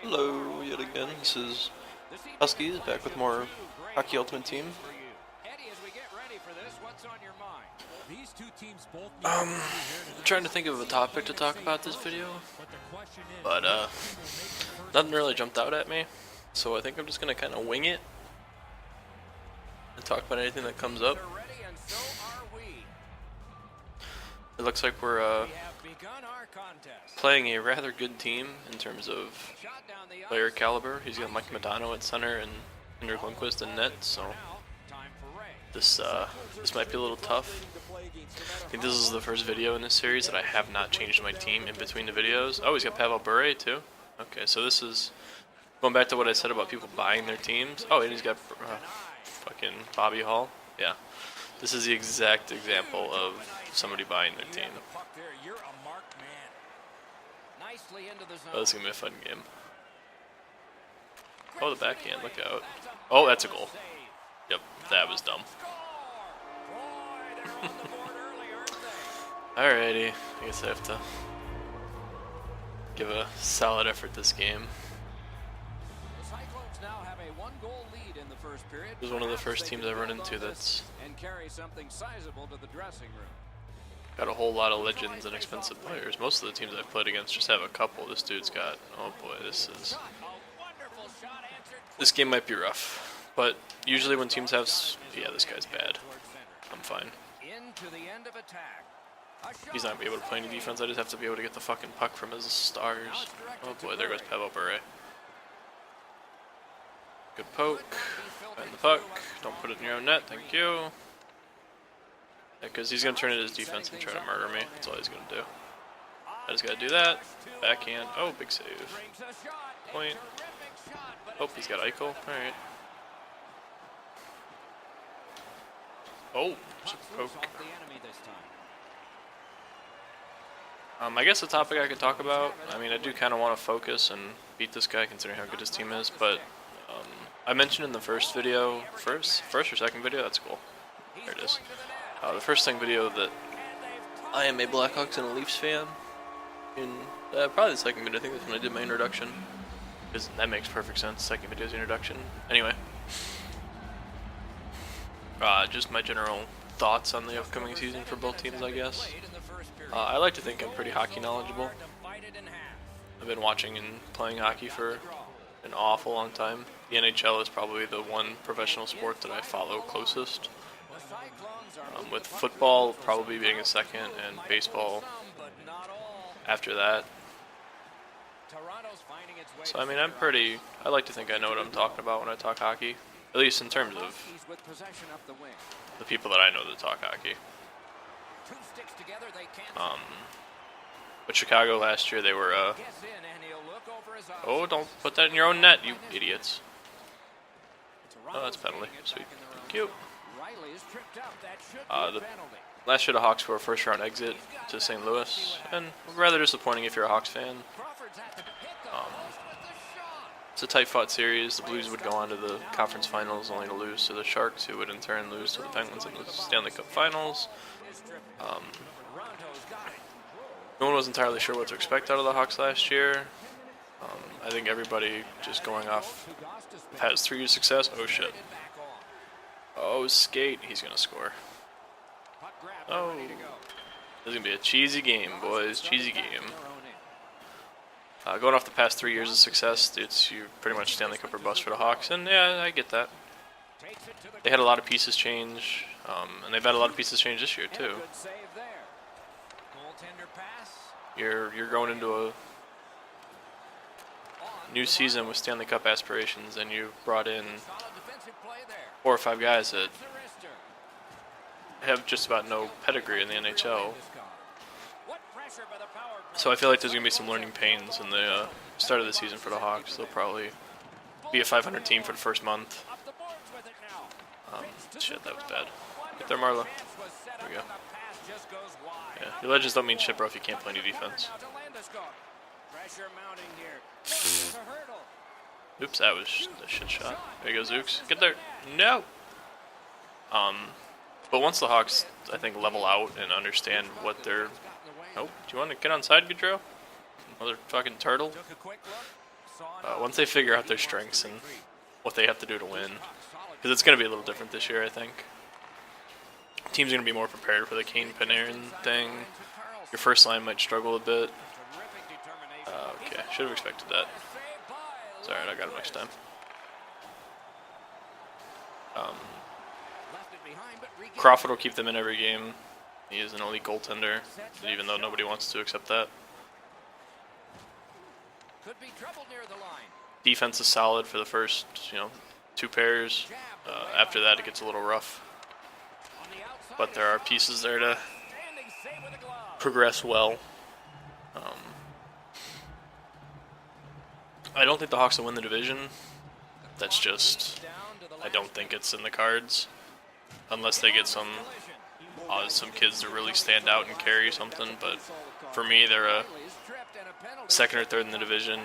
Hello, yet again. This is Huskies back with more Hockey Ultimate Team. I'm trying to think of a topic to talk about this video, but nothing really jumped out at me, so I think I'm just gonna kind of wing it and talk about anything that comes up. It looks like we're playing a rather good team in terms of player caliber. He's got Mike Modano at center and Henrik Lundqvist in net, so this might be a little tough. I think this is the first video in this series that I have not changed my team in between the videos. Oh, he's got Pavel Bure too. Okay, so this is going back to what I said about people buying their teams. Oh, and he's got fucking Bobby Hall. Yeah, this is the exact example of somebody buying their team. Oh, this is gonna be a fun game. Oh, the backhand, look out. Oh, that's a goal. Yep, that was dumb. Alrighty, I guess I have to give a solid effort this game. This is one of the first teams I've run into that's got a whole lot of legends and expensive players. Most of the teams I've played against just have a couple. This dude's got, oh boy, this game might be rough. But usually when teams have, yeah, this guy's bad. I'm fine. He's not gonna be able to play any defense. I just have to be able to get the fucking puck from his stars. Oh boy, there goes Pavel Bure. Good poke. Find the puck. Don't put it in your own net. Thank you. Because he's going to turn it his defense and try to murder me. That's all he's going to do. I just got to do that. Backhand. Oh, big save. Point. Oh, he's got Eichel. Alright. Oh, poke. I guess the topic I could talk about, I mean, I do kind of want to focus and beat this guy considering how good his team is, but I mentioned in the first video, first or second video, that's cool. There it is. The first thing video that I am a Blackhawks and a Leafs fan. In probably the second video, I think that's when I did my introduction. Because that makes perfect sense. Second video's introduction. Anyway, just my general thoughts on the upcoming season for both teams, I guess. I like to think I'm pretty hockey knowledgeable. I've been watching and playing hockey for an awful long time. The NHL is probably the one professional sport that I follow closest. With football probably being a second, and baseball after that. So I mean, I like to think I know what I'm talking about when I talk hockey. At least in terms of the people that I know that talk hockey. But Chicago last year, they were, oh, don't put that in your own net, you idiots. Oh, that's penalty. Sweet. Thank you. Last year the Hawks were a first-round exit to St. Louis, and rather disappointing if you're a Hawks fan. It's a tight-fought series. The Blues would go on to the conference finals only to lose to the Sharks, who would in turn lose to the Penguins in the Stanley Cup finals. No one was entirely sure what to expect out of the Hawks last year. I think everybody just going off the past 3 years' success. Oh shit. Oh, skate. He's going to score. Oh. This is going to be a cheesy game, boys. Cheesy game. Going off the past 3 years of success, you're pretty much Stanley Cup or bust for the Hawks, and yeah, I get that. They had a lot of pieces change, and they've had a lot of pieces change this year, too. You're going into a new season with Stanley Cup aspirations, and you brought in 4 or 5 guys that have just about no pedigree in the NHL. So I feel like there's going to be some learning pains in the start of the season for the Hawks. They'll probably be a 500 team for the first month. Shit, that was bad. Get there, Marla. There we go. Yeah, your legends don't mean shit, bro, if you can't play any defense. Oops, that was a shit shot. There you go, Zooks. Get there. No! But once the Hawks, I think, level out and understand what they're... Oh, do you want to get on side, Gaudreau? Motherfucking turtle. once they figure out their strengths and what they have to do to win, because it's going to be a little different this year, I think. Teams are going to be more prepared for the Kane Panarin thing. Your first line might struggle a bit. Okay, should have expected that. Sorry, I got it next time. Crawford will keep them in every game. He is an elite goaltender, even though nobody wants to accept that. Defense is solid for the first, 2 pairs. After that, it gets a little rough. But there are pieces there to progress well. I don't think the Hawks will win the division. That's just, I don't think it's in the cards. Unless they get some kids to really stand out and carry something. But for me, they're a second or third in the division,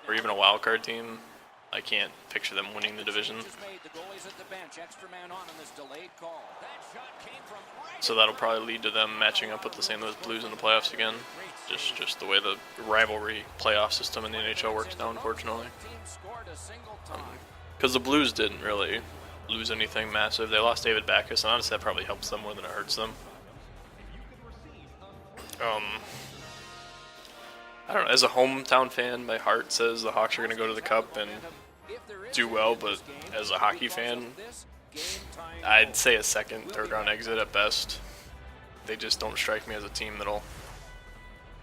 or even a wild card team. I can't picture them winning the division. So that'll probably lead to them matching up with the St. Louis Blues in the playoffs again. Just the way the rivalry playoff system in the NHL works now, unfortunately. Because the Blues didn't really lose anything massive. They lost David Backes, and honestly that probably helps them more than it hurts them. I don't know, as a hometown fan, my heart says the Hawks are going to go to the Cup and do well, but as a hockey fan, I'd say a second, third round exit at best. They just don't strike me as a team that'll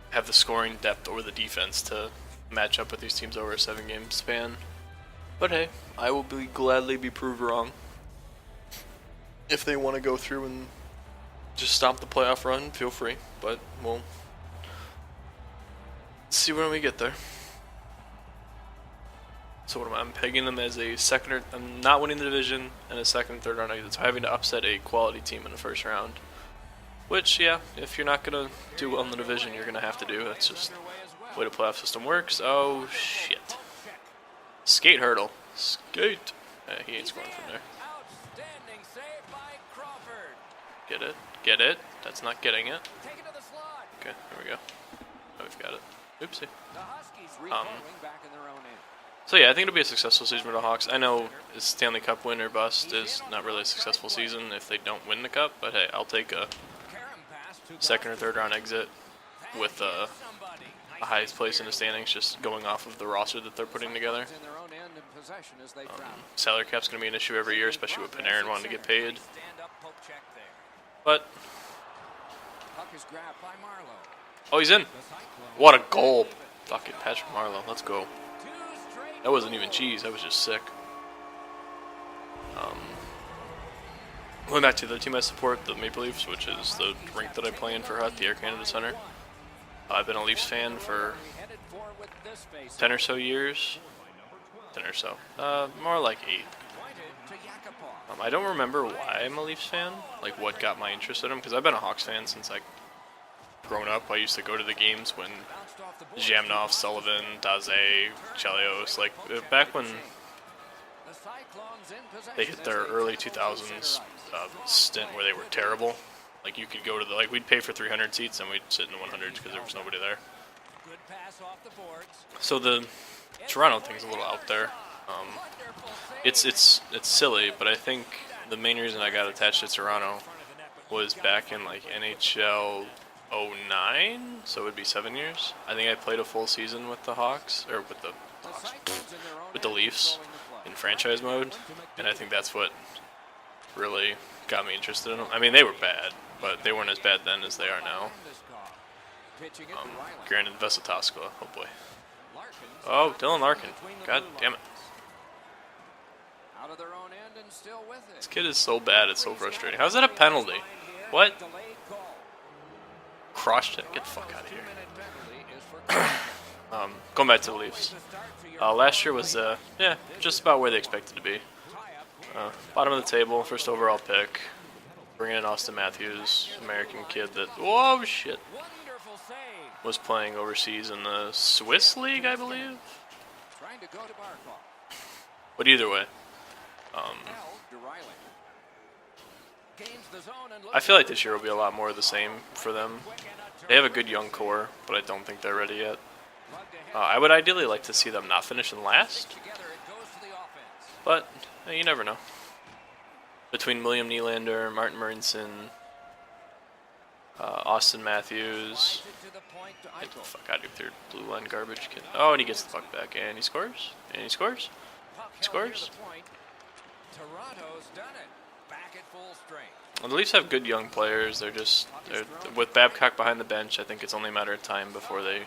have the scoring depth or the defense to match up with these teams over a 7-game span. But hey, I will gladly be proved wrong. If they want to go through and just stop the playoff run, feel free, but we'll see when we get there. So what am I? I'm pegging them as a second, or I'm not winning the division and a second, third round exit. So having to upset a quality team in the first round, which if you're not gonna do well in the division, you're gonna have to do. That's just the way the playoff system works. Oh shit! Skate hurdle, skate. He ain't scoring from there. Get it, get it. That's not getting it. Okay, there we go. Oh, we've got it. Oopsie. So yeah, I think it'll be a successful season for the Hawks. I know it's Stanley Cup win or bust is not really a successful season if they don't win the Cup, but hey, I'll take a second or third round exit with the highest place in the standings, just going off of the roster that they're putting together. Salary cap's going to be an issue every year, especially with Panarin wanting to get paid. But oh, he's in. What a goal. Fucking Patrick Marleau. Let's go. That wasn't even cheese. That was just sick. Going back to the team I support, the Maple Leafs, which is the rink that I play in for the Air Canada Center. I've been a Leafs fan for 10 or so years. 10 or so. More like 8. I don't remember why I'm a Leafs fan, like what got my interest in them, because I've been a Hawks fan since I've grown up. I used to go to the games when Zhamnov, Sullivan, Daze, Chelios, like back when they hit their early 2000s stint where they were terrible. Like you could go to we'd pay for 300 seats and we'd sit in the 100s because there was nobody there. So the Toronto thing's a little out there. It's silly, but I think the main reason I got attached to Toronto was back in like NHL 09, so it would be 7 years. I think I played a full season with the Hawks, or with the Leafs in franchise mode, and I think that's what really got me interested in them. I mean, they were bad, but they weren't as bad then as they are now. Granted, Vesatoskala, oh boy. Oh, Dylan Larkin. God damn it. This kid is so bad, it's so frustrating. How's that a penalty? What? Crushed it. Get the fuck out of here. Going back to the Leafs. Last year was, just about where they expected to be. Bottom of the table, first overall pick. Bringing in Austin Matthews, American kid that, whoa, shit, was playing overseas in the Swiss League, I believe. But either way, I feel like this year will be a lot more of the same for them. They have a good young core, but I don't think they're ready yet. I would ideally like to see them not finish in last, but you never know. Between William Nylander, Martin Marincin, Austin Matthews, get the fuck out of here, blue line garbage kid. Oh, and he gets the fuck back, and he scores, and he scores, he scores. Well, the Leafs have good young players. They're with Babcock behind the bench. I think it's only a matter of time before they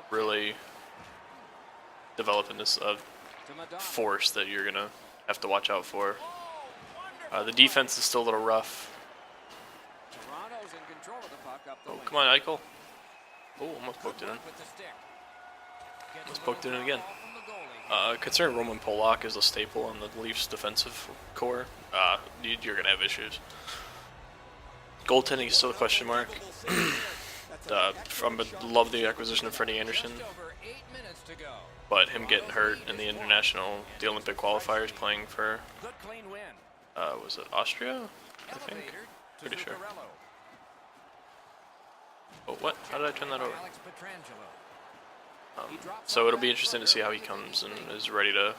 really develop into a force that you're gonna have to watch out for. The defense is still a little rough. Oh, come on, Eichel. Oh, almost poked it in. Almost poked it in again. Considering Roman Polak is a staple on the Leafs' defensive core, you're going to have issues. Goaltending is still a question mark. I love the acquisition of Freddie Anderson, but him getting hurt in the Olympic qualifiers playing for, was it Austria? I think. Pretty sure. Oh, what? How did I turn that over? So it'll be interesting to see how he comes and is ready to,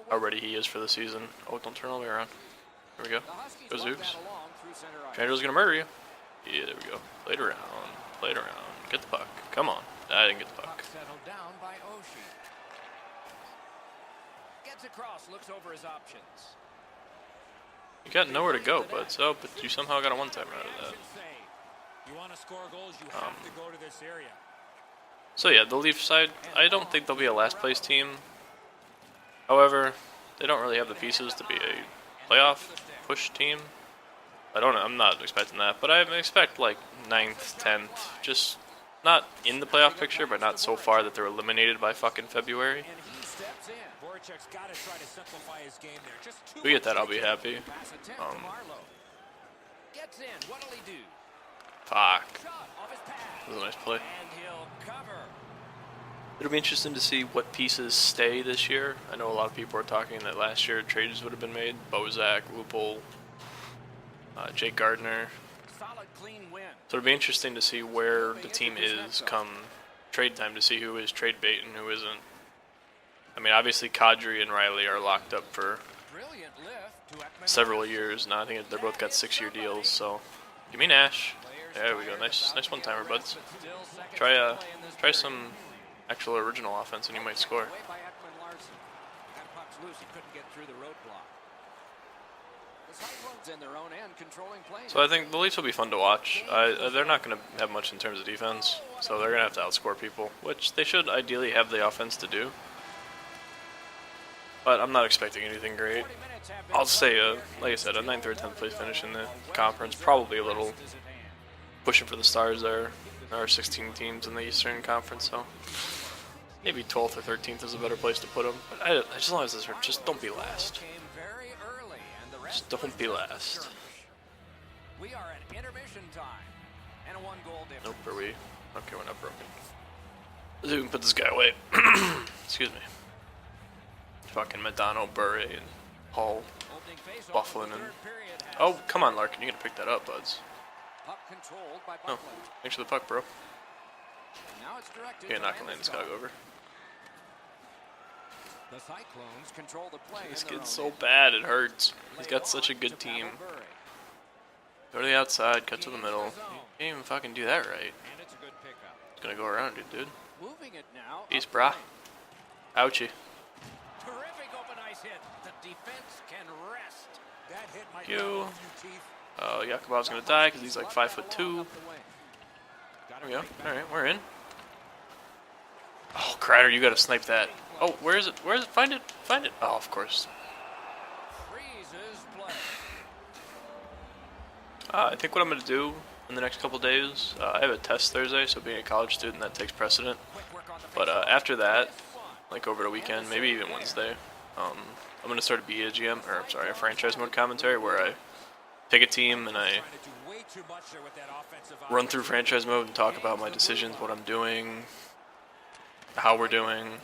how ready he is for the season. Oh, don't turn all the way around. There we go. Go Zooks. Trangel's gonna murder you. Yeah, there we go. Play it around. Play it around. Get the puck. Come on. I didn't get the puck. Gets across, looks over his options. You got nowhere to go, but you somehow got a one-timer out of that. You want to score goals, you have to go to this area. So yeah, the Leafs side, I don't think they'll be a last-place team. However, they don't really have the pieces to be a playoff push team. I'm not expecting that, but I expect like 9th, 10th, just not in the playoff picture, but not so far that they're eliminated by fucking February. If we get that, I'll be happy. Fuck. That was a nice play. It'll be interesting to see what pieces stay this year. I know a lot of people are talking that last year trades would have been made. Bozak, Lupul, Jake Gardner. So it'll be interesting to see where the team is come trade time, to see who is trade bait and who isn't. I mean, obviously Kadri and Riley are locked up for several years now. I think they're both got 6-year deals. So give me Nash. There we go. Nice one-timer, buds. Try some actual original offense, and you might score. So I think the Leafs will be fun to watch. They're not going to have much in terms of defense, so they're going to have to outscore people, which they should ideally have the offense to do. But I'm not expecting anything great. I'll say, like I said, a 9th or 10th place finish in the conference. Probably a little pushing for the stars there. There are 16 teams in the Eastern Conference, so maybe 12th or 13th is a better place to put them. But as long as this, just don't be last. Just don't be last. Nope, are we? Okay, we're not broken. Let's even put this guy away. Excuse me. Fucking Madonna, Bure, and Hall, Bufflin, and... Oh, come on, Larkin, you gotta pick that up, buds. Oh, thanks for the puck, bro. Yeah, not gonna land this guy over. This kid's so bad, it hurts. He's got such a good team. Go to the outside, cut to the middle. You can't even fucking do that right. It's gonna go around you, dude. Peace, brah. Ouchie. You. Yakubov's gonna die because he's like 5'2". There we go. Alright, we're in. Oh, Kreider, you gotta snipe that. Oh, where is it? Where is it? Find it. Find it. Oh, of course. I think what I'm gonna do in the next couple days, I have a test Thursday, so being a college student, that takes precedent. But after that, like over the weekend, maybe even Wednesday, I'm gonna start a BGM, or I'm sorry, a franchise mode commentary where I pick a team and I run through franchise mode and talk about my decisions, what I'm doing, how we're doing,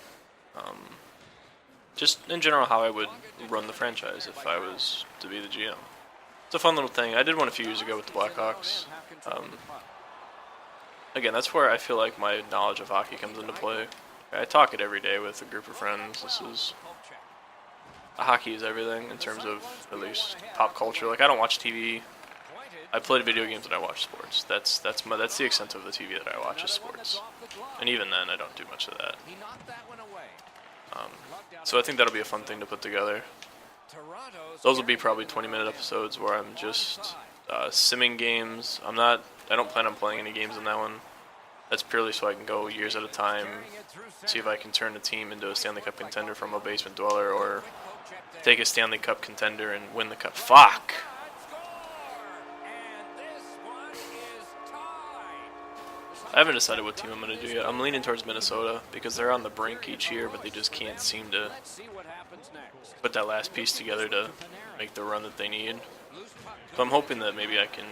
just in general how I would run the franchise if I was to be the GM. It's a fun little thing. I did one a few years ago with the Blackhawks. again, that's where I feel like my knowledge of hockey comes into play. I talk it every day with a group of friends. Hockey is everything in terms of at least pop culture. Like I don't watch TV. I play video games and I watch sports. That's the extent of the TV that I watch is sports. And even then, I don't do much of that. So I think that'll be a fun thing to put together. Those will be probably 20-minute episodes where I'm just simming games. I don't plan on playing any games in that one. That's purely so I can go years at a time, see if I can turn a team into a Stanley Cup contender from a basement dweller, or take a Stanley Cup contender and win the cup. Fuck! I haven't decided what team I'm going to do yet. I'm leaning towards Minnesota because they're on the brink each year, but they just can't seem to put that last piece together to make the run that they need. So I'm hoping that maybe I can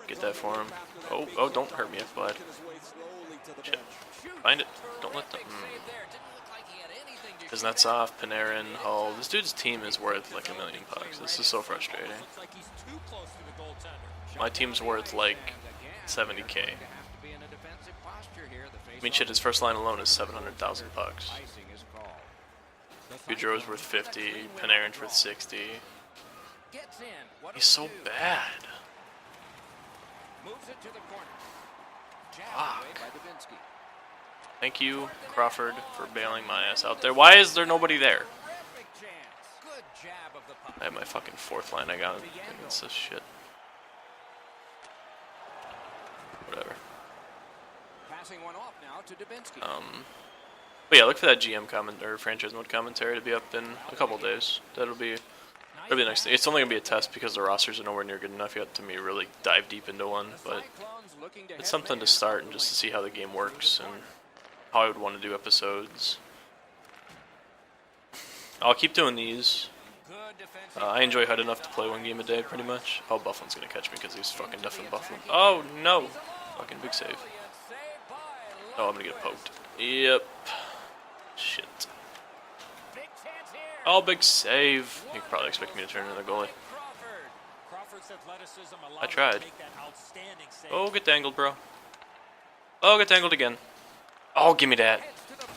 get that for them. Oh, don't hurt me, F-Blad. Shit. Find it. Don't let them. Kuznetsov, Panarin, Hull. This dude's team is worth like $1 million bucks. This is so frustrating. My team's worth like 70K. I mean, shit, his first line alone is 700,000 bucks. Gaudreau's worth 50, Panarin's worth 60. He's so bad. Fuck. Thank you, Crawford, for bailing my ass out there. Why is there nobody there? I have my fucking fourth line I got against this shit. Whatever. But yeah, look for that GM comment or franchise mode commentary to be up in a couple days. That'll be the next thing. It's only gonna be a test because the rosters are nowhere near good enough yet to me really dive deep into one. But it's something to start and just to see how the game works and how I would want to do episodes. I'll keep doing these. I enjoy HUD enough to play one game a day, pretty much. Oh, Bufflin's gonna catch me because he's fucking deaf and Bufflin. Oh no! Fucking big save. Oh, I'm gonna get poked. Yep. Shit. Oh, big save. You could probably expect me to turn into the goalie. I tried. Oh, get dangled, bro. Oh, get dangled again. Oh, give me that.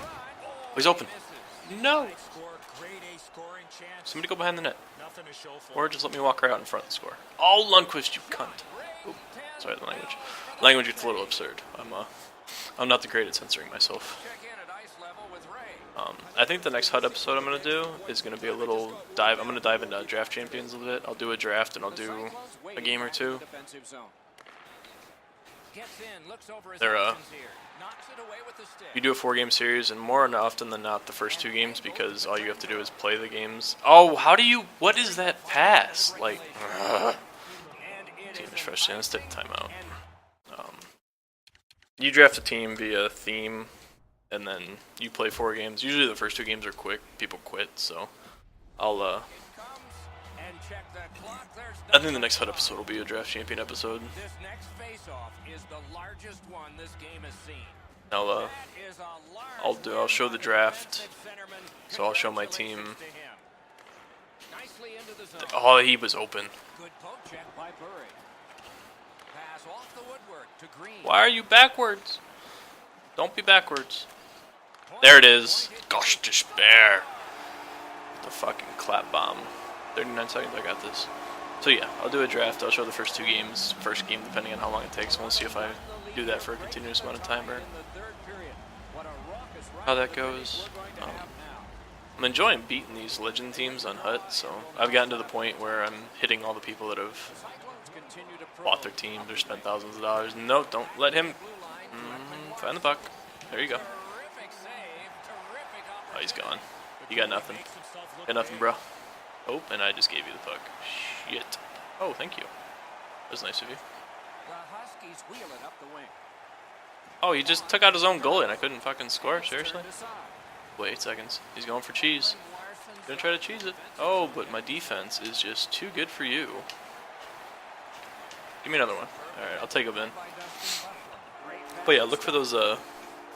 Oh, he's open. No. Somebody go behind the net. Or just let me walk right out in front and score. Oh, Lundqvist, you cunt. Oop. Sorry, the language. Language gets a little absurd. I'm not the great at censoring myself. I think the next HUD episode I'm going to do is going to be a little dive. I'm going to dive into Draft Champions a little bit. I'll do a draft and I'll do a game or two. You do a 4-game series, and more often than not, the first 2 games, because all you have to do is play the games. Oh, what is that pass? Like, team is frustrating. Let's take a timeout. You draft a team via theme, and then you play 4 games. Usually the first 2 games are quick. People quit, so I think the next HUD episode will be a Draft Champion episode. I'll show the draft. So I'll show my team. Oh, he was open. Why are you backwards? Don't be backwards. There it is. Gosh, despair. The fucking clap bomb. 39 seconds, I got this. So yeah, I'll do a draft. I'll show the first 2 games. First game, depending on how long it takes. We'll see if I do that for a continuous amount of time or how that goes. I'm enjoying beating these legend teams on HUT, so I've gotten to the point where I'm hitting all the people that have bought their teams or spent thousands of dollars. No, don't let him find the puck. There you go. Oh, he's gone. You got nothing. Got nothing, bro. Oh, and I just gave you the puck. Shit. Oh, thank you. That was nice of you. Oh, he just took out his own goalie and I couldn't fucking score? Seriously? Wait 8 seconds. He's going for cheese. Gonna try to cheese it. Oh, but my defense is just too good for you. Give me another one. Alright, I'll take him in. But yeah, look for those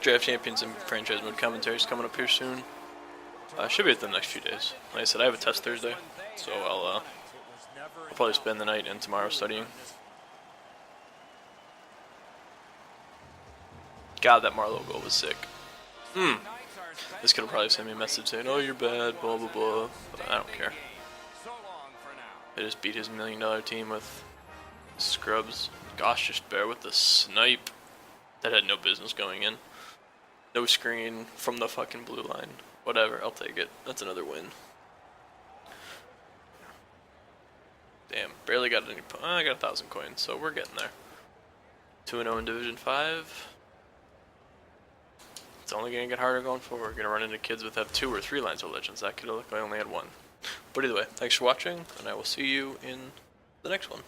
Draft Champions and franchise mode commentaries coming up here soon. Should be within the next few days. Like I said, I have a test Thursday, so I'll probably spend the night and tomorrow studying. God, that Marlowe goal was sick. This could have probably sent me a message saying, "Oh, you're bad," blah blah blah. But I don't care. They just beat his $1 million team with scrubs. Gosh, just bear with the snipe. That had no business going in. No screen from the fucking blue line. Whatever, I'll take it. That's another win. Damn, barely got any. I got 1,000 coins, so we're getting there. 2-0 in Division 5. It's only gonna get harder going forward. We're gonna run into kids with have 2 or 3 lines of legends. That could look like I only had 1. But either way, thanks for watching, and I will see you in the next one.